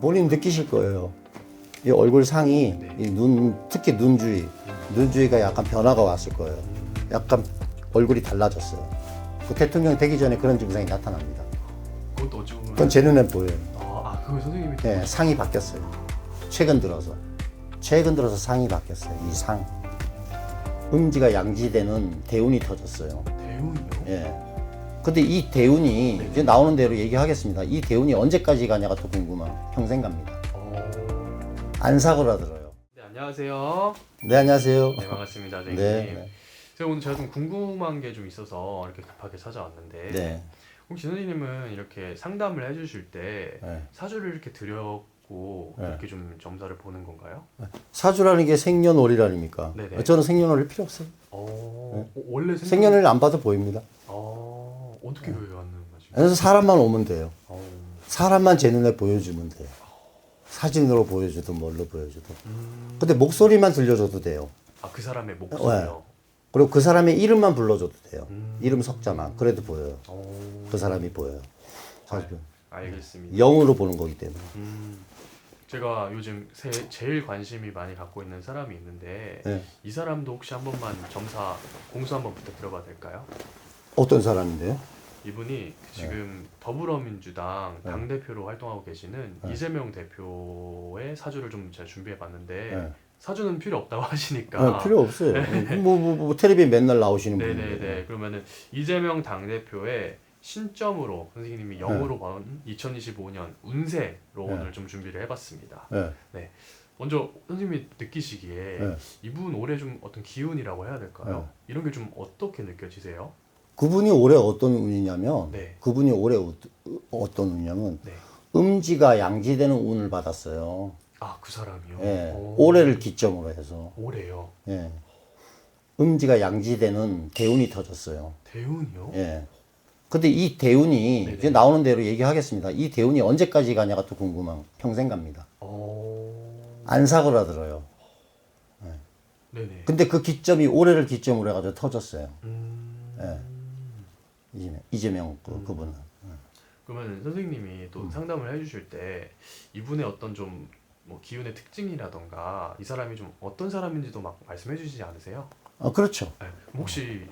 본인 느끼실 거예요. 이 얼굴 상이 네. 이 특히 눈 주위가 약간 변화가 왔을 거예요. 약간 얼굴이 달라졌어요. 그 대통령 되기 전에 그런 증상이 나타납니다. 그것도 어찌 보면 그건 제 눈에 보여요. 그걸 선생님이 네, 상이 바뀌었어요. 최근 들어서 상이 바뀌었어요. 이 상. 음지가 양지되는 대운이 터졌어요. 대운이요? 예. 근데 이 대운이 이제 나오는 대로 얘기하겠습니다. 이 대운이 언제까지 가냐가 또 궁금한. 평생 갑니다. 안 사그라들어요. 네, 안녕하세요. 네, 안녕하세요. 네, 반갑습니다, 선생님. 네. 제가 좀 궁금한 게 좀 있어서 이렇게 급하게 찾아왔는데 네. 혹시 선생님은 이렇게 상담을 해주실 때 네. 사주를 이렇게 드렸고 네. 이렇게 좀 점사를 보는 건가요? 사주라는 게 생년월일아닙니까? 네네. 저는 생년월일 필요 없어요. 원래 생년월일 안 봐도 보입니다. 어떻게 왜 왔는 거지? 그래서 사람만 오면 돼요. 어, 사람만 제 눈에 보여주면 돼요. 사진으로 보여주든 뭘로 보여주든. 근데 목소리만 들려줘도 돼요. 그 사람의 목소리요? 그리고 그 사람의 이름만 불러줘도 돼요. 이름 석자만. 그래도 보여요. 어, 그 사람이 보여요. 사실 알겠습니다. 영으로 보는 거기 때문에. 제가 요즘 제일 관심이 많이 갖고 있는 사람이 있는데 네. 이 사람도 혹시 한 번만 점사 공수 한번 부탁드려봐도 될까요? 어떤 사람인데요? 이분이 지금 더불어민주당 당대표로 활동하고 계시는 이재명 대표의 사주를 좀 제가 준비해봤는데 네. 사주는 필요 없다고 하시니까 필요 없어요. 뭐 텔레비에 맨날 나오시는 분인데. 네네네. 그러면은 이재명 당대표의 신점으로 선생님이 0으로 본 2025년 운세로 오늘 좀 준비를 해봤습니다. 네. 네. 먼저 선생님이 느끼시기에 네. 이분 올해 좀 어떤 기운이라고 해야 될까요? 이런 게 좀 어떻게 느껴지세요? 그분이 올해 어떤 운이냐면, 네. 그분이 올해 어떤 운이냐면, 네. 음지가 양지되는 운을 받았어요. 그 사람이요? 예. 오. 올해를 기점으로 해서. 올해요? 예. 음지가 양지되는 대운이 터졌어요. 대운이요? 예. 근데 이 대운이 네네. 이제 나오는 대로 얘기하겠습니다. 이 대운이 언제까지 가냐가 또 궁금한. 평생 갑니다. 안 사그라들어요. 네네. 근데 그 기점이 올해를 기점으로 해가지고 터졌어요. 예. 이재명 그분은. 그러면 선생님이 또 상담을 해주실 때 이분의 어떤 좀 뭐 기운의 특징이라던가 이 사람이 좀 어떤 사람인지도 막 말씀해 주시지 않으세요? 그렇죠. 네. 그럼 혹시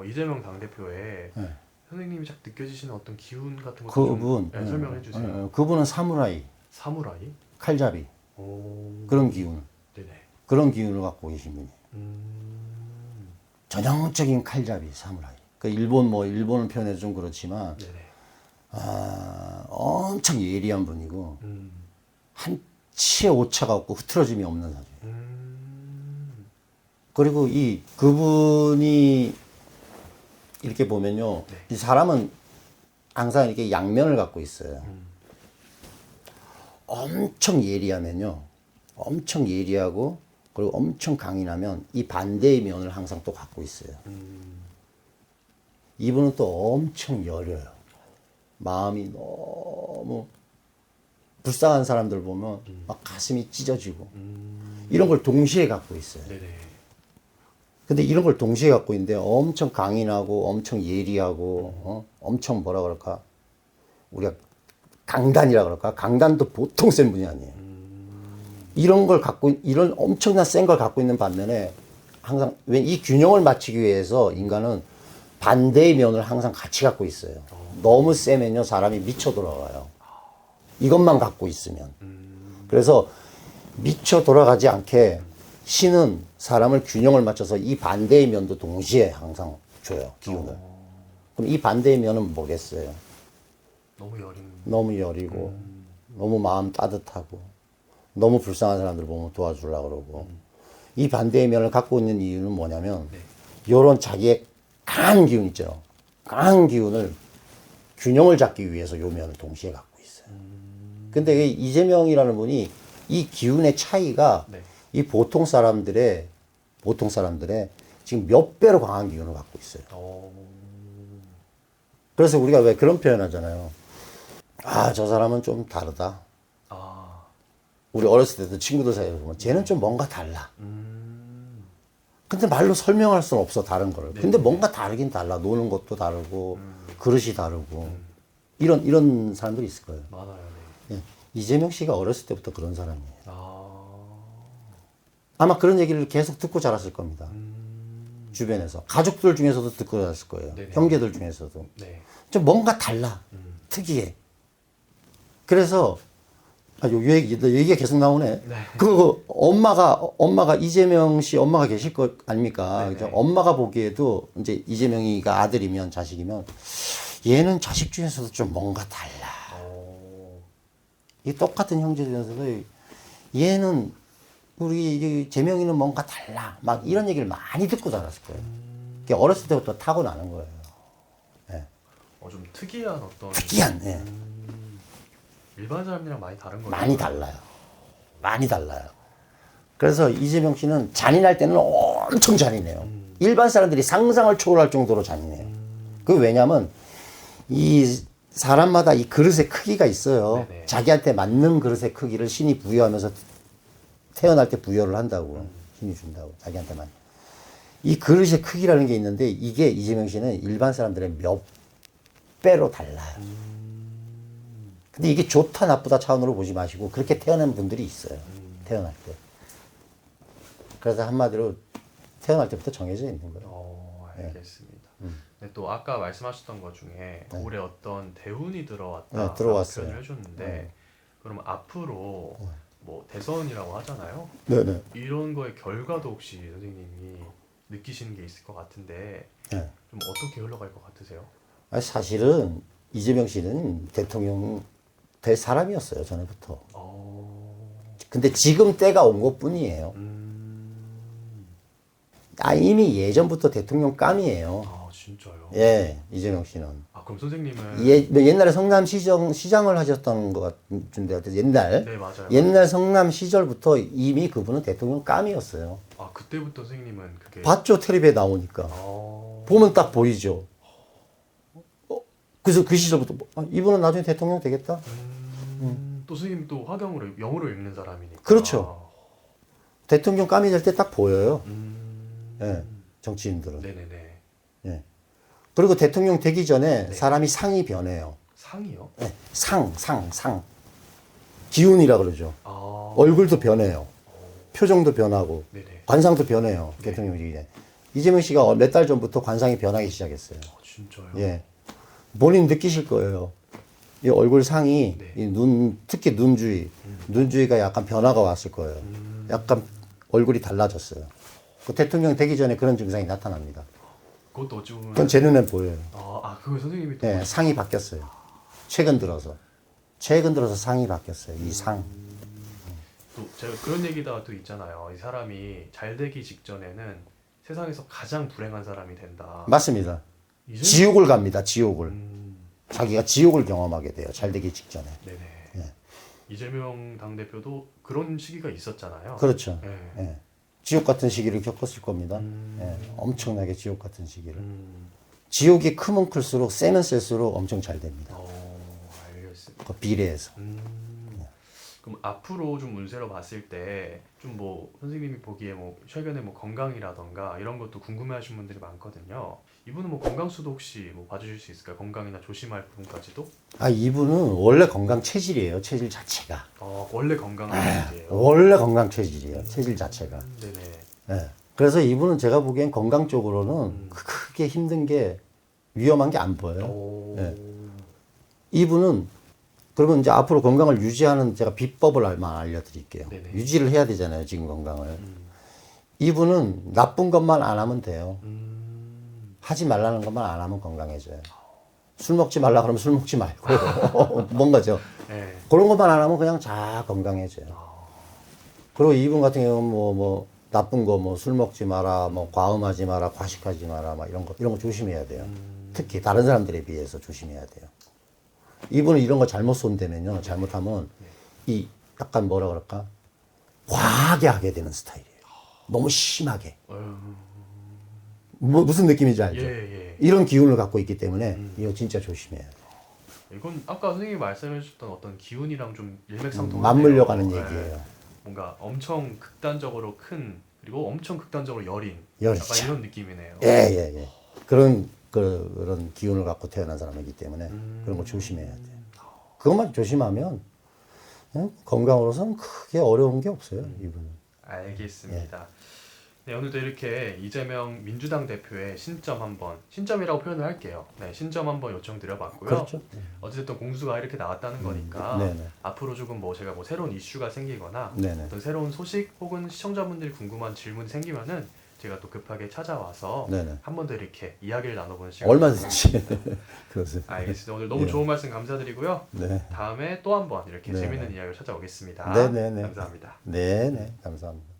이재명 당대표의 네. 선생님이 딱 느껴지시는 어떤 기운 같은 것도 그분 좀 설명해 주세요. 그분은 사무라이, 사무라이? 칼잡이 오. 그런 기운, 네네. 그런 기운을 갖고 계신 분이. 음. 전형적인 칼잡이 사무라이. 그 일본을 표현해서 좀 그렇지만 네네. 엄청 예리한 분이고 음. 한치의 오차가 없고 흐트러짐이 없는 사주. 음. 그리고 그분이 이렇게 보면요, 네. 이 사람은 항상 이렇게 양면을 갖고 있어요. 엄청 예리하면요, 엄청 예리하고 그리고 엄청 강인하면 이 반대의 면을 항상 또 갖고 있어요. 이분은 또 엄청 여려요. 마음이 너무 불쌍한 사람들 보면 막 가슴이 찢어지고 이런 걸 동시에 갖고 있어요. 네네. 근데 이런 걸 동시에 갖고 있는데 엄청 강인하고 엄청 예리하고 엄청 뭐라 그럴까, 우리가 강단이라 그럴까, 강단도 보통 센 분이 아니에요. 이런 걸 이런 엄청난 센 걸 갖고 있는 반면에 항상 이 균형을 맞추기 위해서 인간은 반대의 면을 항상 같이 갖고 있어요. 너무 세면요 사람이 미쳐 돌아가요. 이것만 갖고 있으면. 그래서 미쳐 돌아가지 않게 신은 사람을 균형을 맞춰서 이 반대의 면도 동시에 항상 줘요, 기운을. 그럼 이 반대의 면은 뭐겠어요? 너무 여린. 너무 여리고 너무 마음 따뜻하고 너무 불쌍한 사람들 보면 도와주려고 그러고. 이 반대의 면을 갖고 있는 이유는 뭐냐면 요런 자기의 강한 기운 있죠. 강한 기운을 균형을 잡기 위해서 요 면을 동시에 갖고 있어요. 근데 이재명이라는 분이 이 기운의 차이가 네. 이 보통 사람들의 지금 몇 배로 강한 기운을 갖고 있어요. 그래서 우리가 왜 그런 표현 하잖아요. 저 사람은 좀 다르다. 우리 어렸을 때도 친구들 사이에 보면 쟤는 좀 뭔가 달라. 근데 말로 설명할 수는 없어, 다른 거를. 근데 뭔가 다르긴 달라. 노는 것도 다르고, 그릇이 다르고. 이런 사람들이 있을 거예요. 많아요. 예. 이재명 씨가 어렸을 때부터 그런 사람이에요. 아, 아마 그런 얘기를 계속 듣고 자랐을 겁니다. 주변에서. 가족들 중에서도 듣고 자랐을 거예요. 네네. 형제들 중에서도. 네. 좀 뭔가 달라. 특이해. 그래서, 얘기가 계속 나오네. 네. 엄마가 이재명 씨 엄마가 계실 거 아닙니까? 네네. 그죠? 엄마가 보기에도 이제 이재명이가 아들이면 자식이면 얘는 자식 중에서도 좀 뭔가 달라. 이 똑같은 형제 중에서도 얘는 우리 이 재명이는 뭔가 달라. 막 이런 얘기를 많이 듣고 자랐을 거예요. 그게 어렸을 때부터 타고나는 거예요. 좀 특이한 어떤 특이한, 예. 일반 사람이랑 많이 다른 거예요. 많이 달라요. 많이 달라요. 그래서 이재명 씨는 잔인할 때는 엄청 잔인해요. 일반 사람들이 상상을 초월할 정도로 잔인해요. 그 왜냐면 이 사람마다 이 그릇의 크기가 있어요. 네네. 자기한테 맞는 그릇의 크기를 신이 부여하면서 태어날 때 부여를 한다고. 신이 준다고. 자기한테만. 이 그릇의 크기라는 게 있는데 이게 이재명 씨는 일반 사람들의 몇 배로 달라요. 근데 이게 좋다 나쁘다 차원으로 보지 마시고 그렇게 태어난 분들이 있어요. 태어날 때. 그래서 한마디로 태어날 때부터 정해져 있는 거예요. 알겠습니다. 근데 또 아까 말씀하셨던 것 중에 올해 어떤 대운이 들어왔다 네, 들어왔어요. 표현을 해줬는데 그럼 앞으로 뭐 대선이라고 하잖아요. 네네. 이런 거의 결과도 혹시 선생님이 느끼시는 게 있을 것 같은데 네. 좀 어떻게 흘러갈 것 같으세요? 아니, 사실은 이재명 씨는 대통령 될 사람이었어요, 전에부터. 근데 지금 때가 온 것 뿐이에요. 이미 예전부터 대통령 감이에요. 아 진짜요? 예, 이재명 씨는. 그럼 선생님은 옛날에 시장을 하셨던 것 같은데, 옛날. 네 맞아요. 옛날 성남 시절부터 이미 그분은 대통령 감이었어요. 그때부터 선생님은 그게 봤죠, 텔레비에 나오니까. 보면 딱 보이죠. 그래서 그 시절부터 이분은 나중에 대통령 되겠다. 또 선생님 또 화경으로 영어로 읽는 사람이니까. 그렇죠. 대통령 감이 될 때 딱 보여요. 예, 정치인들은. 네네네. 예. 그리고 대통령 되기 전에 네. 사람이 상이 변해요. 상이요? 예, 상. 기운이라 그러죠. 얼굴도 변해요. 표정도 변하고, 네네. 관상도 변해요. 대통령 되기 전에. 이재명 씨가 몇 달 전부터 관상이 변하기 시작했어요. 진짜요? 예. 본인 느끼실 거예요. 이 얼굴 상이, 네. 이 눈, 특히 눈 주위, 눈 주위가 약간 변화가 왔을 거예요. 약간 얼굴이 달라졌어요. 그 대통령 되기 전에 그런 증상이 나타납니다. 그것도 어찌 보면 그건 제 눈엔 보여요. 그거 선생님이 또 예, 상이 바뀌었어요. 최근 들어서 상이 바뀌었어요. 이 상. 또 제가 그런 얘기가 또 있잖아요. 이 사람이 잘 되기 직전에는 세상에서 가장 불행한 사람이 된다. 맞습니다. 이제 지옥을 갑니다. 지옥을. 자기가 지옥을 경험하게 돼요. 잘 되기 직전에. 네네. 예. 이재명 당대표도 그런 시기가 있었잖아요. 그렇죠. 네. 예. 지옥 같은 시기를 겪었을 겁니다. 예. 엄청나게 지옥 같은 시기를. 지옥이 크면 클수록 세면 셀수록 엄청 잘 됩니다. 알겠습니다. 그 비례해서. 그럼 앞으로 좀 운세로 봤을 때 좀 뭐 선생님이 보기에 뭐 최근에 뭐 건강이라던가 이런 것도 궁금해하시는 분들이 많거든요. 이분은 뭐 건강수도 혹시 뭐 봐주실 수 있을까요? 건강이나 조심할 부분까지도? 이분은 원래 건강 체질이에요. 체질 자체가. 원래 건강한 분이에요. 원래 건강 체질이에요. 체질 자체가. 네네. 예. 그래서 이분은 제가 보기엔 건강 쪽으로는 크게 힘든 게 위험한 게 안 보여요. 예. 이분은 그러면 이제 앞으로 건강을 유지하는 제가 비법을 알려드릴게요. 네네. 유지를 해야 되잖아요, 지금 건강을. 이분은 나쁜 것만 안 하면 돼요. 하지 말라는 것만 안 하면 건강해져요. 술 먹지 말라 그러면 술 먹지 말고 뭔가죠. 네. 그런 것만 안 하면 그냥 잘 건강해져요. 그리고 이분 같은 경우는 뭐 나쁜 거 뭐 술 먹지 마라, 뭐 과음하지 마라, 과식하지 마라, 막 이런 거 조심해야 돼요. 특히 다른 사람들에 비해서 조심해야 돼요. 이분은 이런 거 잘못 손대면요, 잘못하면 이 약간 뭐라 그럴까 과하게 하게 되는 스타일이에요. 너무 심하게. 무슨 느낌인지 알죠? 예. 이런 기운을 갖고 있기 때문에 이거 진짜 조심해야 돼요. 이건 아까 선생님이 말씀해 주셨던 어떤 기운이랑 좀 일맥상통하네요. 맞물려 가는 네. 얘기예요. 뭔가 엄청 극단적으로 큰 그리고 엄청 극단적으로 여린 여리죠. 약간 이런 느낌이네요. 예. 그런 기운을 갖고 태어난 사람이기 때문에 그런 거 조심해야 돼요. 그것만 조심하면 건강으로서는 크게 어려운 게 없어요. 이분은. 알겠습니다. 네, 오늘도 이렇게 이재명 민주당 대표의 신점 한번 신점이라고 표현을 할게요. 네, 신점 한번 요청드려봤고요. 그렇죠. 어쨌든 공수가 이렇게 나왔다는 거니까 네네. 앞으로 조금 뭐 제가 뭐 새로운 이슈가 생기거나 네네. 어떤 새로운 소식 혹은 시청자분들이 궁금한 질문이 생기면은 제가 또 급하게 찾아와서 네네. 한 번 더 이렇게 이야기를 나눠보는 시간. 얼마든지. 그렇습니다. 알겠습니다. 오늘 너무 예. 좋은 말씀 감사드리고요. 네. 다음에 또 한 번 이렇게 네네. 재밌는 이야기를 찾아오겠습니다. 네네네. 감사합니다. 네네. 감사합니다.